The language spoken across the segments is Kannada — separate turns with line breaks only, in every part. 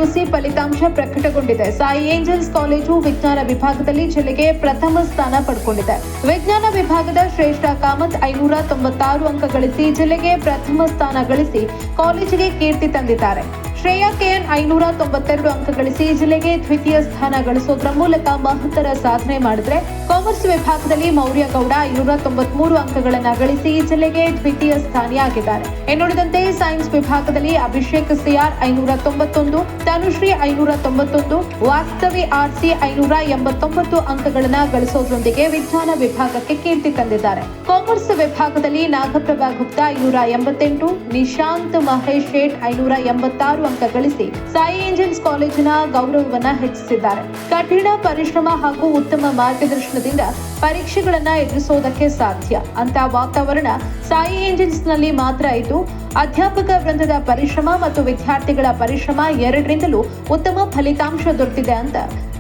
ಎಸ್ಎಸ್ಎಲ್ಸಿ ಫಲಿತಾಂಶ ಪ್ರಕಟಗೊಂಡಿದೆ. ಸಾಯಿ ಏಂಜಲ್ಸ್ ಕಾಲೇಜು ವಿಜ್ಞಾನ ವಿಭಾಗದಲ್ಲಿ ಜಿಲ್ಲೆಗೆ ಪ್ರಥಮ ಸ್ಥಾನ ಪಡೆದುಕೊಂಡಿದೆ. ವಿಜ್ಞಾನ ವಿಭಾಗದ ಶ್ರೇಷ್ಠ ಕಾಮತ್ 596 ಅಂಕ ಗಳಿಸಿ ಜಿಲ್ಲೆಗೆ ಪ್ರಥಮ ಸ್ಥಾನ ಗಳಿಸಿ ಕಾಲೇಜಿಗೆ ಕೀರ್ತಿ ತಂದಿದ್ದಾರೆ. ಶ್ರೇಯಾ ಕೆಎನ್ 592 ಅಂಕ ಗಳಿಸಿ ಜಿಲ್ಲೆಗೆ ದ್ವಿತೀಯ ಸ್ಥಾನ ಗಳಿಸೋದ್ರ ಮೂಲಕ ಮಹತ್ತರ ಸಾಧನೆ ಮಾಡಿದ್ರೆ, ಕಾಮರ್ಸ್ ವಿಭಾಗದಲ್ಲಿ ಮೌರ್ಯ ಗೌಡ 593 ಅಂಕಗಳನ್ನು ಗಳಿಸಿ ಜಿಲ್ಲೆಗೆ ದ್ವಿತೀಯ ಸ್ಥಾನಿಯಾಗಿದ್ದಾರೆ. ಇನ್ನುಳಿದಂತೆ ಸೈನ್ಸ್ ವಿಭಾಗದಲ್ಲಿ ಅಭಿಷೇಕ್ ಸಿಆರ್ 591, ತನುಶ್ರೀ 591, ವಾಸ್ತವಿ ಆರ್ಸಿ 589 ಅಂಕಗಳನ್ನು ಗಳಿಸೋದ್ರೊಂದಿಗೆ ವಿಜ್ಞಾನ ವಿಭಾಗಕ್ಕೆ ಕೀರ್ತಿ ತಂದಿದ್ದಾರೆ. ಕಾಮರ್ಸ್ ವಿಭಾಗದಲ್ಲಿ ನಾಗಪ್ರಭಾ ಗುಪ್ತಾ 588, ನಿಶಾಂತ್ ಮಹೇಶ್ ಶೇಟ್ 586 ಅಂಕ ಗಳಿಸಿ ಸಾಯಿ ಏಂಜಲ್ಸ್ ಕಾಲೇಜಿನ ಗೌರವವನ್ನ ಹೆಚ್ಚಿಸಿದ್ದಾರೆ. ಕಠಿಣ ಪರಿಶ್ರಮ ಹಾಗೂ ಉತ್ತಮ ಮಾರ್ಗದರ್ಶನದಿಂದ ಪರೀಕ್ಷೆಗಳನ್ನ ಎದುರಿಸುವುದಕ್ಕೆ ಸಾಧ್ಯ ಅಂತ ವಾತಾವರಣ ಸಾಯಿ ಏಂಜಲ್ಸ್ ನಲ್ಲಿ ಮಾತ್ರ ಇದ್ದು, ಅಧ್ಯಾಪಕ ವೃಂದದ ಪರಿಶ್ರಮ ಮತ್ತು ವಿದ್ಯಾರ್ಥಿಗಳ ಪರಿಶ್ರಮ ಎರಡರಿಂದಲೂ ಉತ್ತಮ ಫಲಿತಾಂಶ ದೊರೆತಿದೆ ಅಂತ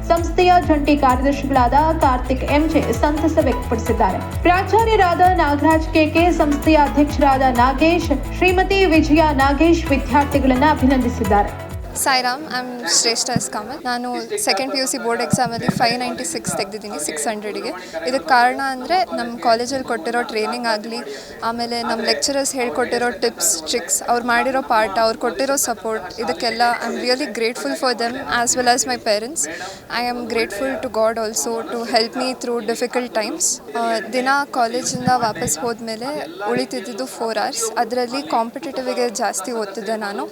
ಸಂಸ್ಥೆಯ ಜಂಟಿ ಕಾರ್ಯದರ್ಶಿಗಳಾದ ಕಾರ್ತಿಕ್ ಎಂಜೆ ಸಂತಸ ವ್ಯಕ್ತಪಡಿಸಿದ್ದಾರೆ. ಪ್ರಾಚಾರ್ಯರಾದ ನಾಗರಾಜ್ ಕೆಕೆ, ಸಂಸ್ಥೆಯ ಅಧ್ಯಕ್ಷರಾದ ನಾಗೇಶ್, ಶ್ರೀಮತಿ ವಿಜಯ ನಾಗೇಶ್ ವಿದ್ಯಾರ್ಥಿಗಳನ್ನ ಅಭಿನಂದಿಸಿದ್ದಾರೆ.
ಸಾಯಿರಾಮ್, ಐ ಆಮ್ ಶ್ರೇಷ್ಠ ಎಸ್ ಕಾಮತ್. ನಾನು ಸೆಕೆಂಡ್ PUC ಬೋರ್ಡ್ ಎಕ್ಸಾಮಲ್ಲಿ 596 ತೆಗೆದಿದ್ದೀನಿ 600ಗೆ. ಇದಕ್ಕೆ ಕಾರಣ ಅಂದರೆ ನಮ್ಮ ಕಾಲೇಜಲ್ಲಿ ಕೊಟ್ಟಿರೋ ಟ್ರೈನಿಂಗ್ ಆಗಲಿ, ಆಮೇಲೆ ನಮ್ಮ ಲೆಕ್ಚರರ್ಸ್ ಹೇಳ್ಕೊಟ್ಟಿರೋ ಟಿಪ್ಸ್ ಟ್ರಿಕ್ಸ್, ಅವ್ರು ಮಾಡಿರೋ ಪಾಠ, ಅವ್ರು ಕೊಟ್ಟಿರೋ ಸಪೋರ್ಟ್, ಇದಕ್ಕೆಲ್ಲ I am really grateful for them as well as my parents. I am grateful to God also to help me through difficult times. ದಿನ ಕಾಲೇಜಿಂದ ವಾಪಸ್ ಹೋದ್ಮೇಲೆ ಉಳಿತಿದ್ದು 4 hours. ಅದರಲ್ಲಿ ಕಾಂಪಿಟೇಟಿವಿಗೆ ಜಾಸ್ತಿ ಓದ್ತಿದ್ದೆ ನಾನು.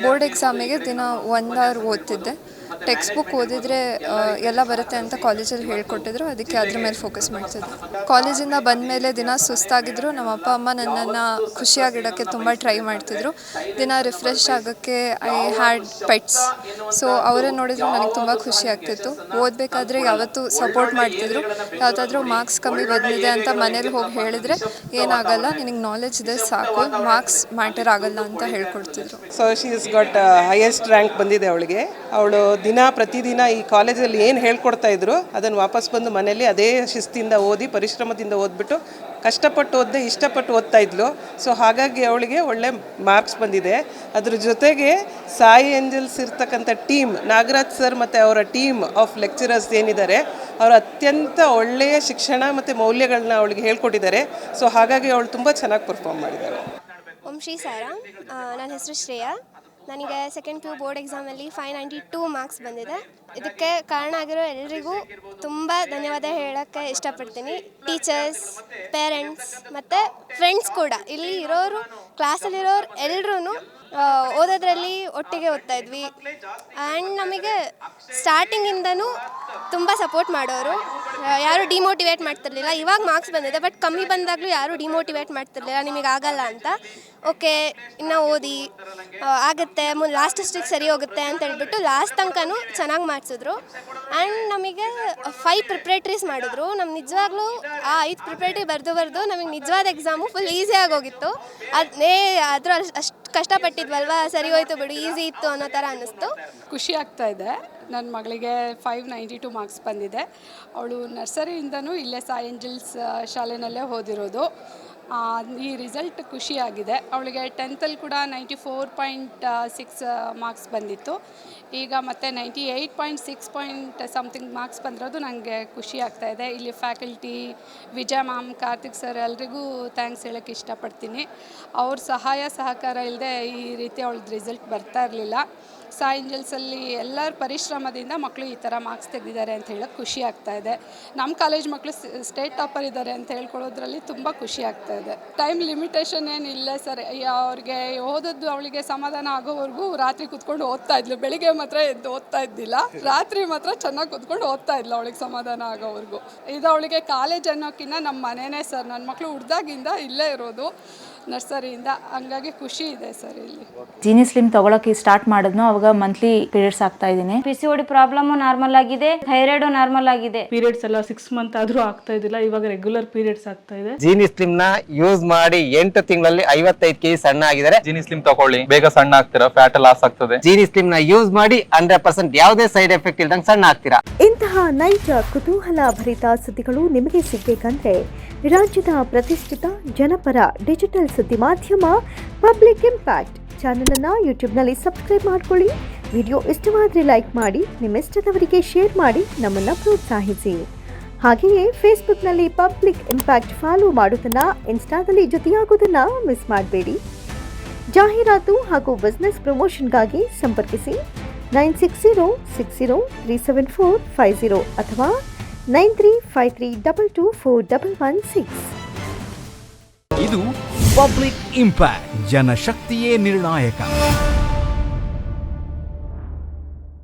ಬೋರ್ಡ್ ಎಕ್ಸಾಮಿಗೆ ದಿನ 1 hour ಓದ್ತಿದ್ದೆ. ಟೆಕ್ಸ್ಟ್ ಬುಕ್ ಓದಿದರೆ ಎಲ್ಲ ಬರುತ್ತೆ ಅಂತ ಕಾಲೇಜಲ್ಲಿ ಹೇಳ್ಕೊಟ್ಟಿದ್ರು, ಅದಕ್ಕೆ ಅದ್ರ ಮೇಲೆ ಫೋಕಸ್ ಮಾಡ್ತಿದ್ದೆ. ಕಾಲೇಜಿಂದ ಬಂದಮೇಲೆ ದಿನ ಸುಸ್ತಾಗಿದ್ರು ನಮ್ಮ ಅಪ್ಪ ಅಮ್ಮ ನನ್ನನ್ನು ಖುಷಿಯಾಗಿಡೋಕ್ಕೆ ತುಂಬ ಟ್ರೈ ಮಾಡ್ತಿದ್ರು. ದಿನ ರಿಫ್ರೆಶ್ ಆಗೋಕ್ಕೆ ಐ ಹ್ಯಾಡ್ ಪೆಟ್ಸ್. ಸೊ ಅವರೇ ನೋಡಿದ್ರು ನನಗೆ ತುಂಬ ಖುಷಿ ಆಗ್ತಿತ್ತು. ಓದಬೇಕಾದ್ರೆ ಯಾವತ್ತೂ ಸಪೋರ್ಟ್ ಮಾಡ್ತಿದ್ರು. ಯಾವುದಾದ್ರೂ ಮಾರ್ಕ್ಸ್ ಕಮ್ಮಿ ಬಂದಿದೆ ಅಂತ ಮನೇಲಿ ಹೋಗಿ ಹೇಳಿದರೆ ಏನಾಗಲ್ಲ, ನಿನಗೆ ನಾಲೆಜ್ ಇದೆ ಸಾಕು, ಮಾರ್ಕ್ಸ್ ಮ್ಯಾಟರ್ ಆಗಲ್ಲ ಅಂತ ಹೇಳ್ಕೊಡ್ತಿದ್ರು.
So she is got highest rank ಬಂದಿದೆ ಅವಳಿಗೆ. ಅವಳು ಪ್ರತಿದಿನ ಈ ಕಾಲೇಜಲ್ಲಿ ಏನು ಹೇಳ್ಕೊಡ್ತಾ ಇದ್ರು ಅದನ್ನು ವಾಪಸ್ ಬಂದು ಮನೇಲಿ ಅದೇ ಶಿಸ್ತಿಂದ ಓದಿ, ಪರಿಶ್ರಮದಿಂದ ಓದ್ಬಿಟ್ಟು, ಕಷ್ಟಪಟ್ಟು ಓದದೆ ಇಷ್ಟಪಟ್ಟು ಓದ್ತಾ ಇದ್ಲು. ಸೊ ಹಾಗಾಗಿ ಅವಳಿಗೆ ಒಳ್ಳೆ ಮಾರ್ಕ್ಸ್ ಬಂದಿದೆ. ಅದ್ರ ಜೊತೆಗೆ ಸಾಯಿ ಏಂಜಲ್ಸ್ ಇರ್ತಕ್ಕಂಥ ಟೀಮ್, ನಾಗರಾಜ್ ಸರ್ ಮತ್ತು ಅವರ ಟೀಮ್ ಆಫ್ ಲೆಕ್ಚರರ್ಸ್ ಏನಿದ್ದಾರೆ, ಅವರು ಅತ್ಯಂತ ಒಳ್ಳೆಯ ಶಿಕ್ಷಣ ಮತ್ತು ಮೌಲ್ಯಗಳನ್ನ ಅವಳಿಗೆ ಹೇಳ್ಕೊಟ್ಟಿದ್ದಾರೆ. ಸೊ ಹಾಗಾಗಿ ಅವಳು ತುಂಬ ಚೆನ್ನಾಗಿ ಪರ್ಫಾರ್ಮ್ ಮಾಡಿದ್ದಾರೆ.
ಓಂ ಶ್ರೀ ಸಾಯಿರಾಮ್. ನನ್ನ ಹೆಸರು ಶ್ರೇಯಾ. ನನಗೆ ಸೆಕೆಂಡ್ PU ಬೋರ್ಡ್ ಎಕ್ಸಾಮಲ್ಲಿ 592 ಮಾರ್ಕ್ಸ್ ಬಂದಿದೆ. ಇದಕ್ಕೆ ಕಾರಣ ಆಗಿರೋ ಎಲ್ಲರಿಗೂ ತುಂಬ ಧನ್ಯವಾದ ಹೇಳೋಕ್ಕೆ ಇಷ್ಟಪಡ್ತೀನಿ. ಟೀಚರ್ಸ್, ಪೇರೆಂಟ್ಸ್ ಮತ್ತು ಫ್ರೆಂಡ್ಸ್ ಕೂಡ. ಇಲ್ಲಿ ಇರೋರು, ಕ್ಲಾಸಲ್ಲಿರೋರು ಎಲ್ಲರೂ ಓದೋದ್ರಲ್ಲಿ ಒಟ್ಟಿಗೆ ಓದ್ತಾ ಇದ್ವಿ. ಆ್ಯಂಡ್ ನಮಗೆ ಸ್ಟಾರ್ಟಿಂಗಿಂದನೂ ತುಂಬ ಸಪೋರ್ಟ್ ಮಾಡೋರು, ಯಾರೂ ಡಿಮೋಟಿವೇಟ್ ಮಾಡ್ತಿರ್ಲಿಲ್ಲ. ಇವಾಗ ಮಾರ್ಕ್ಸ್ ಬಂದಿದೆ, ಬಟ್ ಕಮ್ಮಿ ಬಂದಾಗಲೂ ಯಾರೂ ಡಿಮೋಟಿವೇಟ್ ಮಾಡ್ತಿರ್ಲಿಲ್ಲ, ನಿಮಗೆ ಆಗಲ್ಲ ಅಂತ. ಓಕೆ, ಇನ್ನೂ ಓದಿ ಆಗುತ್ತೆ, ಲಾಸ್ಟ್ ಅಷ್ಟಿಗೆ ಸರಿ ಹೋಗುತ್ತೆ ಅಂತ ಹೇಳ್ಬಿಟ್ಟು ಲಾಸ್ಟ್ ತನಕನೂ ಚೆನ್ನಾಗಿ ಮಾಡಿಸಿದ್ರು. ಆ್ಯಂಡ್ ನಮಗೆ 5 ಪ್ರಿಪ್ರೇಟ್ರೀಸ್ ಮಾಡಿದ್ರು. ನಮ್ಮ ನಿಜವಾಗ್ಲೂ ಆ 5 ಪ್ರಿಪ್ರೇಟ್ರಿ ಬರೆದು ನಮಗೆ ನಿಜವಾದ ಎಕ್ಸಾಮು ಫುಲ್ ಈಸಿಯಾಗಿ ಹೋಗಿತ್ತು. ಅಷ್ಟು ಕಷ್ಟಪಟ್ಟಿದ್ವಲ್ವಾ, ಸರಿ ಹೋಯ್ತು ಬಿಡು, ಈಸಿ ಇತ್ತು ಅನ್ನೋ ಥರ ಅನ್ನಿಸ್ತು.
ಖುಷಿ ಆಗ್ತಾ ಇದೆ. ನನ್ನ ಮಗಳಿಗೆ 592 ಮಾರ್ಕ್ಸ್ ಬಂದಿದೆ. ಅವಳು ನರ್ಸರಿಯಿಂದನೂ ಇಲ್ಲೇ ಸಾಯಿ ಏಂಜಲ್ಸ್ ಶಾಲೆಯಲ್ಲೇ ಓದಿರೋದು. ಈ ರಿಸಲ್ಟ್ ಖುಷಿಯಾಗಿದೆ. ಅವಳಿಗೆ 10th ಕೂಡ 94.6 ಮಾರ್ಕ್ಸ್ ಬಂದಿತ್ತು. ಈಗ ಮತ್ತೆ 98.6 ಸಮಥಿಂಗ್ ಮಾರ್ಕ್ಸ್ ಬಂದಿರೋದು ನನಗೆ ಖುಷಿ ಆಗ್ತಾಯಿದೆ. ಇಲ್ಲಿ ಫ್ಯಾಕಲ್ಟಿ, ವಿಜಯ ಮ್ಯಾಮ್, ಕಾರ್ತಿಕ್ ಸರ್ ಎಲ್ರಿಗೂ ಥ್ಯಾಂಕ್ಸ್ ಹೇಳೋಕ್ಕೆ ಇಷ್ಟಪಡ್ತೀನಿ. ಅವ್ರ ಸಹಾಯ ಸಹಕಾರ ಇಲ್ಲದೆ ಈ ರೀತಿ ಅವಳದ್ದು ರಿಸಲ್ಟ್ ಬರ್ತಾ ಇರಲಿಲ್ಲ. ಸಾಯಿ ಏಂಜಲ್ಸಲ್ಲಿ ಎಲ್ಲರ ಪರಿಶ್ರಮದಿಂದ ಮಕ್ಕಳು ಈ ಥರ ಮಾರ್ಕ್ಸ್ ತೆಗೆದಿದ್ದಾರೆ ಅಂತ ಹೇಳೋಕ್ಕೆ ಖುಷಿ ಆಗ್ತಾಯಿದೆ. ನಮ್ಮ ಕಾಲೇಜ್ ಮಕ್ಕಳು ಸ್ಟೇಟ್ ಟಾಪರ್ ಇದ್ದಾರೆ ಅಂತ ಹೇಳ್ಕೊಳ್ಳೋದ್ರಲ್ಲಿ ತುಂಬ ಖುಷಿ ಆಗ್ತಾಯಿದೆ. ಟೈಮ್ ಲಿಮಿಟೇಷನ್ ಏನಿಲ್ಲ ಸರ್. ಅವ್ರಿಗೆ ಓದೋದು ಅವಳಿಗೆ ಸಮಾಧಾನ ಆಗೋವರೆಗೂ ರಾತ್ರಿ ಕೂತ್ಕೊಂಡು ಓದ್ತಾ ಇದ್ಲು. ಬೆಳಿಗ್ಗೆ ಮಾತ್ರ ಎದ್ದು ಓದ್ತಾ ಇದ್ದಿಲ್ಲ, ರಾತ್ರಿ ಮಾತ್ರ ಚೆನ್ನಾಗಿ ಕೂತ್ಕೊಂಡು ಓದ್ತಾ ಇದ್ಲು ಅವಳಿಗೆ ಸಮಾಧಾನ ಆಗೋವರೆಗೂ. ಇದು ಅವಳಿಗೆ ಕಾಲೇಜ್ ಅನ್ನೋಕ್ಕಿಂತ ನಮ್ಮ ಮನೆಯೇ ಸರ್. ನನ್ನ ಮಕ್ಕಳು ಹುಡ್ದಾಗಿಂದ ಇಲ್ಲೇ ಇರೋದು ನರ್ಸರಿಯಿಂದ, ಹಂಗಾಗಿ ಖುಷಿ ಇದೆ ಸರ್. ಇಲ್ಲಿ
ಜೀನಿ ಸ್ಲಿಮ್ ತಗೊಳಕ್ಕೆ ಸ್ಟಾರ್ಟ್ ಮಾಡಿದ್ನು, ಅವಾಗ ಮಂತ್ಲಿ ಪೀರಿಯಡ್ಸ್ ಆಗ್ತಾ ಇದ್ದೀನಿ.
PCOD ಪ್ರಾಬ್ಲಮ್ ನಾರ್ಮಲ್ ಆಗಿದೆ, ಥೈರಾಯ್ಡ್ ನಾರ್ಮಲ್ ಆಗಿದೆ.
ಪೀರಿಯಡ್ಸ್ ಎಲ್ಲ 6 ಮಂತ್ ಆದ್ರೂ ಆಗ್ತಾ ಇದ್ದಿಲ್ಲ, ಇವಾಗ ರೆಗ್ಯುಲರ್ ಪೀರಿಯಡ್ಸ್ ಆಗ್ತಾ ಇದೆ.
ಜೀನಿ ಸ್ಲಿಮ್ ನ ಯೂಸ್ ಮಾಡಿ 8 ತಿಂಗಳಲ್ಲಿ 55 kg ಸಣ್ಣ ಆಗಿದ್ದಾರೆ.
ಜೀನಿ ಸ್ಲಿಮ್ ತಗೊಳ್ಳಿ, ಬೇಗ ಸಣ್ಣ ಆಗ್ತೀರಾ, ಫ್ಯಾಟ್ ಲಾಸ್ ಆಗ್ತದೆ.
ಜೀನಿ ಸ್ಲಿಮ್ ನ ಯೂಸ್ ಮಾಡಿ 100% ಯಾವುದೇ ಸೈಡ್ ಎಫೆಕ್ಟ್ ಇಲ್ದಂಗೆ ಸಣ್ಣ ಆಗ್ತೀರಾ.
ಇಂತಹ ನೈಜ ಕುತೂಹಲ ಭರಿತ ಸುದ್ದಿಗಳು ನಿಮಗೆ ಸಿಗಬೇಕಂದ್ರೆ ರಾಜ್ಯದ ಪ್ರತಿಷ್ಠಿತ ಜನಪರ ಡಿಜಿಟಲ್ ಸುದ್ದಿ ಮಾಧ್ಯಮ ಪಬ್ಲಿಕ್ ಇಂಪ್ಯಾಕ್ಟ್ ಚಾನೆಲ್ ಅನ್ನು ಯೂಟ್ಯೂಬ್ನಲ್ಲಿ ಸಬ್ಸ್ಕ್ರೈಬ್ ಮಾಡ್ಕೊಳ್ಳಿ. ವಿಡಿಯೋ ಇಷ್ಟವಾದರೆ ಲೈಕ್ ಮಾಡಿ, ನಿಮ್ಮ ಇಷ್ಟದವರಿಗೆ ಶೇರ್ ಮಾಡಿ ನಮ್ಮನ್ನು ಪ್ರೋತ್ಸಾಹಿಸಿ. ಹಾಗೆಯೇ ಫೇಸ್ಬುಕ್ನಲ್ಲಿ ಪಬ್ಲಿಕ್ ಇಂಪ್ಯಾಕ್ಟ್ ಫಾಲೋ ಮಾಡೋದನ್ನು, ಇನ್ಸ್ಟಾದಲ್ಲಿ ಜೊತೆಯಾಗೋದನ್ನು ಮಿಸ್ ಮಾಡಬೇಡಿ. ಜಾಹೀರಾತು ಹಾಗೂ ಬಿಸ್ನೆಸ್ ಪ್ರಮೋಷನ್ಗಾಗಿ ಸಂಪರ್ಕಿಸಿ 9606037450 ಅಥವಾ 9353224116.
ಇದು ಪಬ್ಲಿಕ್ ಇಂಪ್ಯಾಕ್ಟ್, ಜನಶಕ್ತಿಯೇ ನಿರ್ಣಾಯಕ.